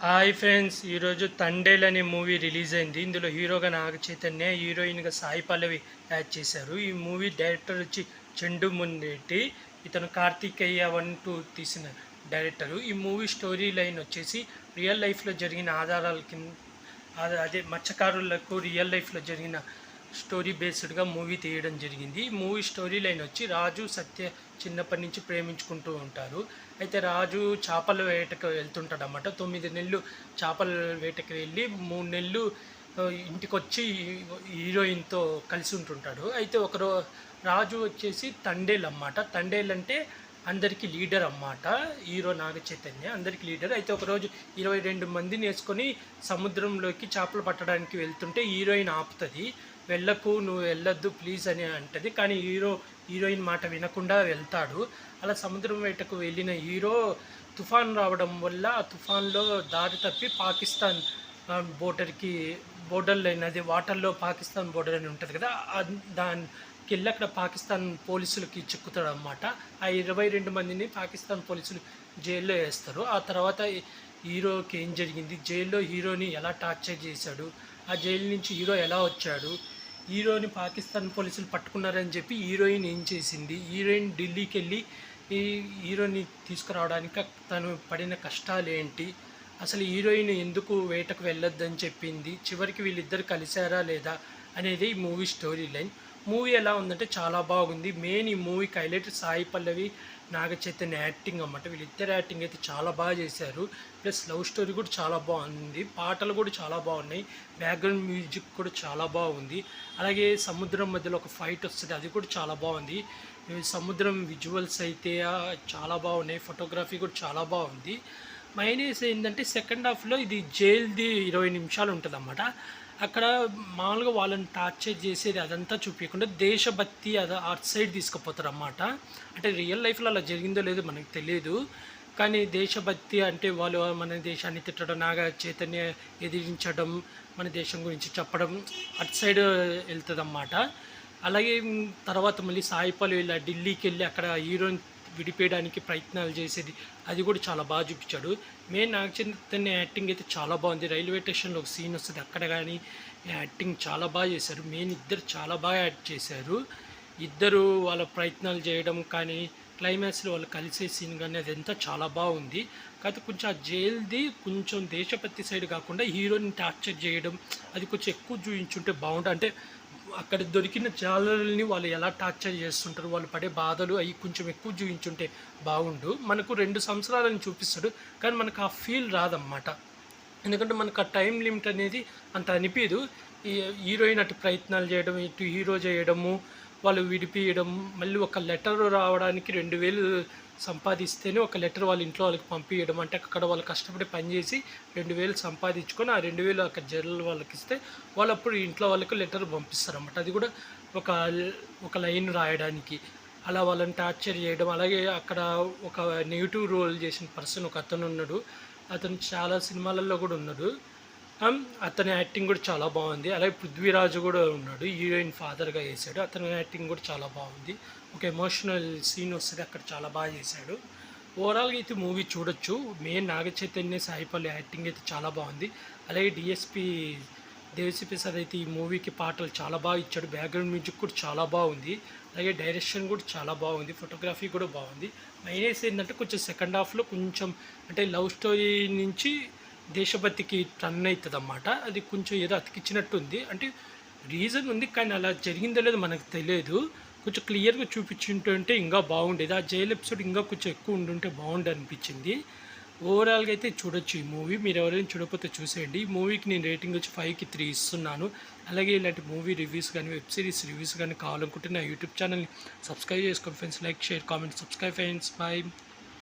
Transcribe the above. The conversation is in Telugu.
హాయ్ ఫ్రెండ్స్, ఈరోజు తండేల్ అనే మూవీ రిలీజ్ అయింది. ఇందులో హీరోగా నాగ చైతన్య, హీరోయిన్గా సాయి పల్లవి యాడ్ చేశారు. ఈ మూవీ డైరెక్టర్ వచ్చి చెండు మున్రెడ్డి. ఇతను కార్తికేయ 1, 2 తీసిన డైరెక్టరు. ఈ మూవీ స్టోరీ లైన్ వచ్చేసి రియల్ లైఫ్లో జరిగిన ఆధారాల కింద అదే మత్స్యకారులకు రియల్ లైఫ్లో జరిగిన స్టోరీ బేస్డ్గా మూవీ తీయడం జరిగింది. ఈ మూవీ స్టోరీ లైన్ వచ్చి రాజు సత్య చిన్నప్పటి నుంచి ప్రేమించుకుంటూ ఉంటారు. అయితే రాజు చేపల వేటకు వెళ్తుంటాడు అన్నమాట. 9 నెలలు చేపల వేటకు వెళ్ళి 3 నెలలు ఇంటికి వచ్చి హీరోయిన్తో కలిసి ఉంటుంటాడు. అయితే రాజు వచ్చేసి తండేల్ అన్నమాట. తండేల్ అంటే అందరికీ లీడర్ అన్నమాట. హీరో నాగ చైతన్య అందరికీ లీడర్. అయితే ఒకరోజు 22 మందిని వేసుకొని సముద్రంలోకి చేపలు పట్టడానికి వెళ్తుంటే హీరోయిన్ ఆపుతుంది. వెళ్ళకు, నువ్వు వెళ్ళొద్దు ప్లీజ్ అని అంటది. కానీ హీరోయిన్ మాట వినకుండా వెళ్తాడు. అలా సముద్రం వేటకు వెళ్ళిన హీరో తుఫాన్ రావడం వల్ల ఆ తుఫాన్లో దారి తప్పి పాకిస్తాన్ బోర్డర్ లైన్, అది వాటర్లో పాకిస్తాన్ బోర్డర్ అని ఉంటుంది కదా, దానికి వెళ్ళి అక్కడ పాకిస్తాన్ పోలీసులకి చిక్కుతాడు అన్నమాట. ఆ 22 మందిని పాకిస్తాన్ పోలీసులు జైల్లో వేస్తారు. ఆ తర్వాత హీరోకి ఏం జరిగింది, జైల్లో హీరోని ఎలా టార్చర్ చేశాడు, ఆ జైలు నుంచి హీరో ఎలా వచ్చాడు, హీరోని పాకిస్తాన్ పోలీసులు పట్టుకున్నారని చెప్పి హీరోయిన్ ఏం చేసింది, హీరోయిన్ ఢిల్లీకి వెళ్ళి ఈ హీరోని తీసుకురావడానికి తను పడిన కష్టాలు ఏంటి, అసలు హీరోయిన్ ఎందుకు వేటకు వెళ్ళొద్దని చెప్పింది, చివరికి వీళ్ళిద్దరు కలిశారా లేదా అనేది ఈ మూవీ స్టోరీ లైన్. మూవీ ఎలా ఉందంటే చాలా బాగుంది. మెయిన్ ఈ మూవీకి హైలైట్ సాయి పల్లవి, నాగ చైతన్య యాక్టింగ్ అన్నమాట. వీళ్ళిద్దరు యాక్టింగ్ అయితే చాలా బాగా చేశారు. ప్లస్ లవ్ స్టోరీ కూడా చాలా బాగుంది. పాటలు కూడా చాలా బాగున్నాయి. బ్యాక్గ్రౌండ్ మ్యూజిక్ కూడా చాలా బాగుంది. అలాగే సముద్రం మధ్యలో ఒక ఫైట్ వస్తుంది, అది కూడా చాలా బాగుంది. సముద్రం విజువల్స్ అయితే చాలా బాగున్నాయి. ఫోటోగ్రఫీ కూడా చాలా బాగుంది. మైనస్ ఏంటంటే సెకండ్ హాఫ్లో ఇది జైల్ది 20 నిమిషాలు ఉంటుంది అన్నమాట. అక్కడ మామూలుగా వాళ్ళని టార్చర్ చేసేది అదంతా చూపించకుండా దేశభక్తి అటు సైడ్ తీసుకుపోతారు అన్నమాట. అంటే రియల్ లైఫ్లో అలా జరిగిందో లేదో మనకు తెలియదు. కానీ దేశభక్తి అంటే వాళ్ళు మన దేశాన్ని తిట్టడం, నాగ చైతన్య ఎదిరించడం, మన దేశం గురించి చెప్పడం అటు సైడ్ వెళ్తుంది అన్నమాట. అలాగే తర్వాత మళ్ళీ సాయి పల్లవి ఇలా ఢిల్లీకి వెళ్ళి అక్కడ హీరోయిన్ విడిపోయడానికి ప్రయత్నాలు చేసేది, అది కూడా చాలా బాగా చూపించాడు. మెయిన్ నాగ చైతన్య యాక్టింగ్ అయితే చాలా బాగుంది. రైల్వే స్టేషన్లో ఒక సీన్ వస్తుంది, అక్కడ కానీ యాక్టింగ్ చాలా బాగా చేశారు. మెయిన్ ఇద్దరు చాలా బాగా యాక్ట్ చేశారు. ఇద్దరు వాళ్ళ ప్రయత్నాలు చేయడం కానీ క్లైమాక్స్లో వాళ్ళు కలిసే సీన్ కానీ అదంతా చాలా బాగుంది. కాకపోతే కొంచెం ఆ జైల్ది కొంచెం దేశభక్తి సైడ్ కాకుండా హీరోని టార్చర్ చేయడం అది కొంచెం ఎక్కువ చూపించుంటే బాగుంటుంది. అంటే అక్కడ దొరికిన జాలర్లని వాళ్ళు ఎలా టార్చర్ చేస్తుంటారు, వాళ్ళు పడే బాధలు అవి కొంచెం ఎక్కువ చూపించుంటే బాగుండు. మనకు 2 సంవత్సరాలని చూపిస్తాడు, కానీ మనకు ఆ ఫీల్ రాదన్నమాట. ఎందుకంటే మనకు ఆ టైం లిమిట్ అనేది అంత అనిపించదు. ఈ హీరోయిన్ అటు ప్రయత్నాలు చేయడం, ఇటు హీరో చేయడము, వాళ్ళు విడిపియడం, మళ్ళీ ఒక లెటర్ రావడానికి 2000 సంపాదిస్తేనే ఒక లెటర్ వాళ్ళ ఇంట్లో వాళ్ళకి పంపించడం. అంటే అక్కడ వాళ్ళు కష్టపడి పనిచేసి 2000 సంపాదించుకొని ఆ 2000 అక్కడ జనరల్ వాళ్ళకి ఇస్తే వాళ్ళు అప్పుడు ఇంట్లో వాళ్ళకి లెటర్ పంపిస్తారన్నమాట. అది కూడా ఒక లైన్ రాయడానికి. అలా వాళ్ళని టార్చర్ చేయడం. అలాగే అక్కడ ఒక నెగిటివ్ రోల్ చేసిన పర్సన్ ఒక అతను ఉన్నాడు. అతను చాలా సినిమాలలో కూడా ఉన్నాడు. అతని యాక్టింగ్ కూడా చాలా బాగుంది. అలాగే పృథ్వీరాజు కూడా ఉన్నాడు, హీరోయిన్ ఫాదర్గా చేశాడు. అతని యాక్టింగ్ కూడా చాలా బాగుంది. ఒక ఎమోషనల్ సీన్ వస్తుంది, అక్కడ చాలా బాగా చేశాడు. ఓవరాల్గా అయితే మూవీ చూడొచ్చు. మెయిన్ నాగ చైతన్య, సాయి పల్లవి యాక్టింగ్ అయితే చాలా బాగుంది. అలాగే డిఎస్పి దేవిశ్రీ ప్రసాద్ అయితే ఈ మూవీకి పాటలు చాలా బాగా ఇచ్చాడు. బ్యాక్గ్రౌండ్ మ్యూజిక్ కూడా చాలా బాగుంది. అలాగే డైరెక్షన్ కూడా చాలా బాగుంది. ఫోటోగ్రఫీ కూడా బాగుంది. మైనస్ ఏంటంటే కొంచెం సెకండ్ హాఫ్లో కొంచెం అంటే లవ్ స్టోరీ నుంచి దేశభక్తికి టర్న్ అవుతుంది అన్నమాట. అది కొంచెం ఏదో అతికిచ్చినట్టుంది. అంటే రీజన్ ఉంది, కానీ అలా జరిగిందో లేదో మనకు తెలియదు. కొంచెం క్లియర్గా చూపించుంటుంటే ఇంకా బాగుండేది. ఆ జైలు ఎపిసోడ్ ఇంకా కొంచెం ఎక్కువ ఉండుంటే బాగుండు అనిపించింది. ఓవరాల్గా అయితే చూడొచ్చు ఈ మూవీ. మీరు ఎవరైనా చూడకపోతే చూసేయండి. ఈ మూవీకి నేను రేటింగ్ వచ్చి 5కి 3 ఇస్తున్నాను. అలాగే ఇలాంటి మూవీ రివ్యూస్ కానీ వెబ్ సిరీస్ రివ్యూస్ కానీ కావాలనుకుంటే నా యూట్యూబ్ ఛానల్ని సబ్స్క్రైబ్ చేసుకోండి friends. Like, share, comment, subscribe friends. Bye.